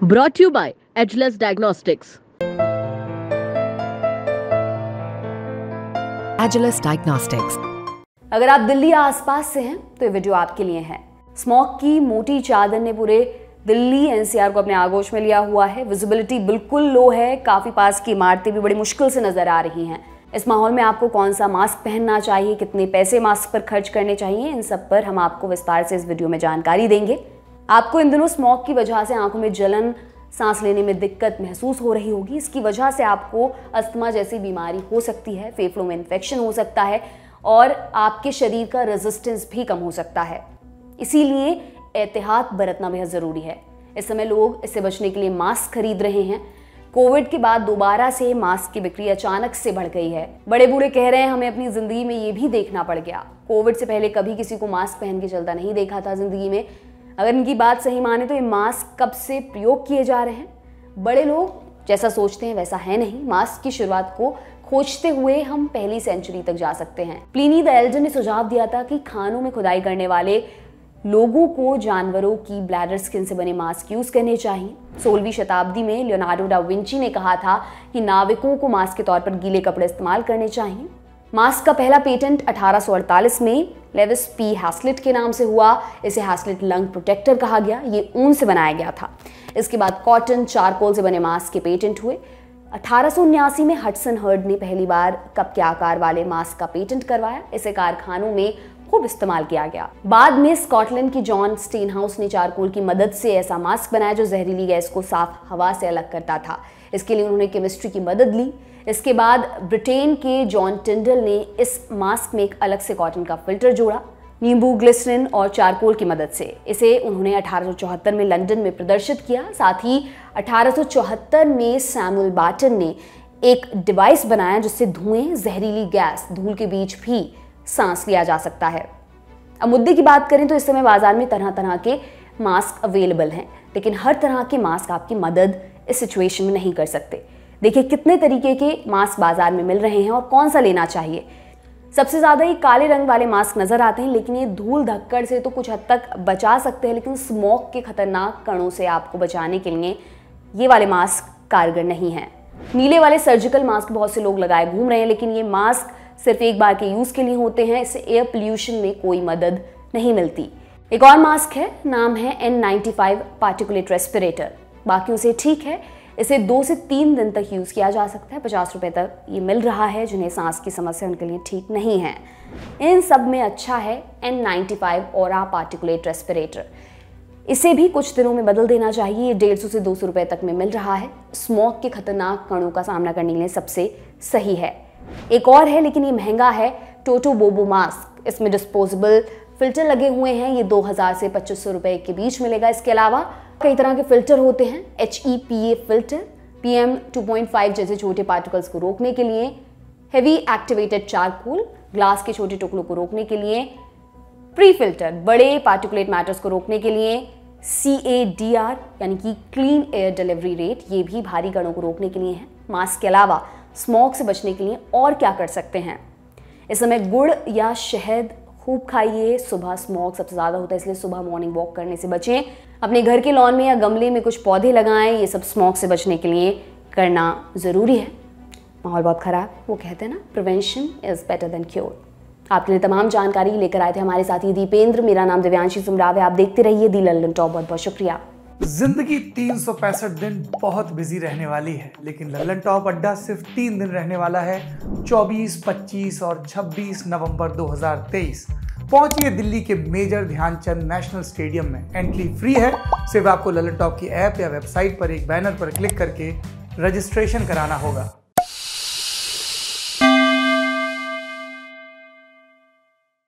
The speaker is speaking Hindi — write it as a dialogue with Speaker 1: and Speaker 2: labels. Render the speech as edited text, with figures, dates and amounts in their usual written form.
Speaker 1: Brought to you by Edgeless Diagnostics.
Speaker 2: Agilus Diagnostics।
Speaker 3: अगर आप दिल्ली या आसपास से हैं तो ये वीडियो आपके लिए है। स्मॉग की मोटी चादर ने पूरे दिल्ली एनसीआर को अपने आगोश में लिया हुआ है। विजिबिलिटी बिल्कुल लो है, काफी पास की इमारतें भी बड़ी मुश्किल से नजर आ रही हैं। इस माहौल में आपको कौन सा मास्क पहनना चाहिए, कितने पैसे मास्क पर खर्च करने चाहिए, इन सब पर हम आपको विस्तार से इस वीडियो में जानकारी देंगे। आपको इन दिनों स्मॉग की वजह से आंखों में जलन, सांस लेने में दिक्कत महसूस हो रही होगी। इसकी वजह से आपको अस्थमा जैसी बीमारी हो सकती है, फेफड़ों में इन्फेक्शन हो सकता है और आपके शरीर का रेजिस्टेंस भी कम हो सकता है। इसीलिए एहतियात बरतना बेहद ज़रूरी है। इस समय लोग इससे बचने के लिए मास्क खरीद रहे हैं। कोविड के बाद दोबारा से मास्क की बिक्री अचानक से बढ़ गई है। बड़े बूढ़े कह रहे हैं हमें अपनी ज़िंदगी में ये भी देखना पड़ गया। कोविड से पहले कभी किसी को मास्क पहन के चलता नहीं देखा था ज़िंदगी में। अगर इनकी बात सही माने तो ये मास्क कब से प्रयोग किए जा रहे हैं। बड़े लोग जैसा सोचते हैं वैसा है नहीं। मास्क की शुरुआत को खोजते हुए हम पहली सेंचुरी तक जा सकते हैं। प्लिनी द एल्डर ने सुझाव दिया था कि खानों में खुदाई करने वाले लोगों को जानवरों की ब्लैडर स्किन से बने मास्क यूज करने चाहिए। 16वीं शताब्दी में लियोनार्डो डा विंची ने कहा था कि नाविकों को मास्क के तौर पर गीले कपड़े इस्तेमाल करने चाहिए। मास्क का पहला पेटेंट 1848 में लेविस पी हैस्लिट के नाम से हुआ। इसे हैस्लिट लंग प्रोटेक्टर कहा गया। ये ऊन से बनाया गया था। इसके बाद कॉटन, चारकोल से बने मास्क के पेटेंट हुए। 1879 में हडसन हर्ड ने पहली बार कप के आकार वाले मास्क का पेटेंट करवाया। इसे कारखानों में खूब इस्तेमाल किया गया। बाद में स्कॉटलैंड की जॉन स्टेनहाउस ने चारकोल की मदद से ऐसा मास्क बनाया जो जहरीली गैस को साफ हवा से अलग करता था। इसके लिए उन्होंने केमिस्ट्री की मदद ली। इसके बाद ब्रिटेन के जॉन टिंडल ने इस मास्क में एक अलग से कॉटन का फिल्टर जोड़ा, नींबू, ग्लिसरीन और चारकोल की मदद से। इसे उन्होंने 1874 में लंदन में प्रदर्शित किया। साथ ही 1874 में सैमुअल बार्टन ने एक डिवाइस बनाया जिससे धुएं, जहरीली गैस, धूल के बीच भी सांस लिया जा सकता है। अब मुद्दे की बात करें तो इस समय बाजार में तरह तरह के मास्क अवेलेबल हैं, लेकिन हर तरह के मास्क आपकी मदद इस सिचुएशन में नहीं कर सकते। देखिए कितने तरीके के मास्क बाजार में मिल रहे हैं और कौन सा लेना चाहिए। सबसे ज़्यादा ये काले रंग वाले मास्क नज़र आते हैं, लेकिन ये धूल धक्कड़ से तो कुछ हद तक बचा सकते हैं, लेकिन स्मोक के खतरनाक कणों से आपको बचाने के लिए ये वाले मास्क कारगर नहीं हैं। नीले वाले सर्जिकल मास्क बहुत से लोग लगाए घूम रहे हैं, लेकिन ये मास्क सिर्फ एक बार के यूज़ के लिए होते हैं। इससे एयर पोल्यूशन में कोई मदद नहीं मिलती। एक और मास्क है, नाम है N95 पार्टिकुलेट रेस्पिरेटर। बाकियों से ठीक है। इसे 2 से 3 दिन तक यूज़ किया जा सकता है। 50 रुपये तक ये मिल रहा है। जिन्हें सांस की समस्या उनके लिए ठीक नहीं है। इन सब में अच्छा है N95 ऑरा पार्टिकुलेट रेस्पिरेटर। इसे भी कुछ दिनों में बदल देना चाहिए। ये 150 से 200 रुपये तक में मिल रहा है। स्मोक के खतरनाक कणों का सामना करने के लिए सबसे सही है। एक और है, लेकिन ये महंगा है, टोटो बोबो मास्क। इसमें डिस्पोजेबल फिल्टर लगे हुए हैं। ये 2000 से 2500 रुपये के बीच मिलेगा। इसके अलावा कई तरह के फिल्टर होते हैं। HEPA फिल्टर PM 2.5 जैसे छोटे पार्टिकल्स को रोकने के लिए, हेवी एक्टिवेटेड चारकोल ग्लास के छोटे टुकड़ों को रोकने के लिए, प्री फिल्टर बड़े पार्टिकुलेट मैटर्स को रोकने के लिए, CADR यानी कि क्लीन एयर डिलीवरी रेट, ये भी भारी कणों को रोकने के लिए है। मास्क के अलावा स्मोक से बचने के लिए और क्या कर सकते हैं। इस समय गुड़ या शहद खूब खाइए। सुबह स्मोक सबसे ज़्यादा होता है, इसलिए सुबह मॉर्निंग वॉक करने से बचें। अपने घर के लॉन में या गमले में कुछ पौधे लगाएं। ये सब स्मोक से बचने के लिए करना ज़रूरी है। माहौल बहुत ख़राब, वो कहते हैं ना, prevention is better than cure. आपके लिए तमाम जानकारी लेकर आए थे हमारे साथी दीपेंद्र। मेरा नाम दिव्यांशी सुमराव है। आप देखते रहिए दी लल्लन टॉप। बहुत बहुत शुक्रिया।
Speaker 4: जिंदगी 365 दिन बहुत बिजी रहने वाली है, लेकिन लल्लन टॉप अड्डा सिर्फ 3 दिन रहने वाला है, 24, 25 और 26 नवंबर 2023। पहुंचिए दिल्ली के मेजर ध्यानचंद नेशनल स्टेडियम में। एंट्री फ्री है। सिर्फ आपको लल्लन टॉप की ऐप या वेबसाइट पर एक बैनर पर क्लिक करके रजिस्ट्रेशन कराना होगा।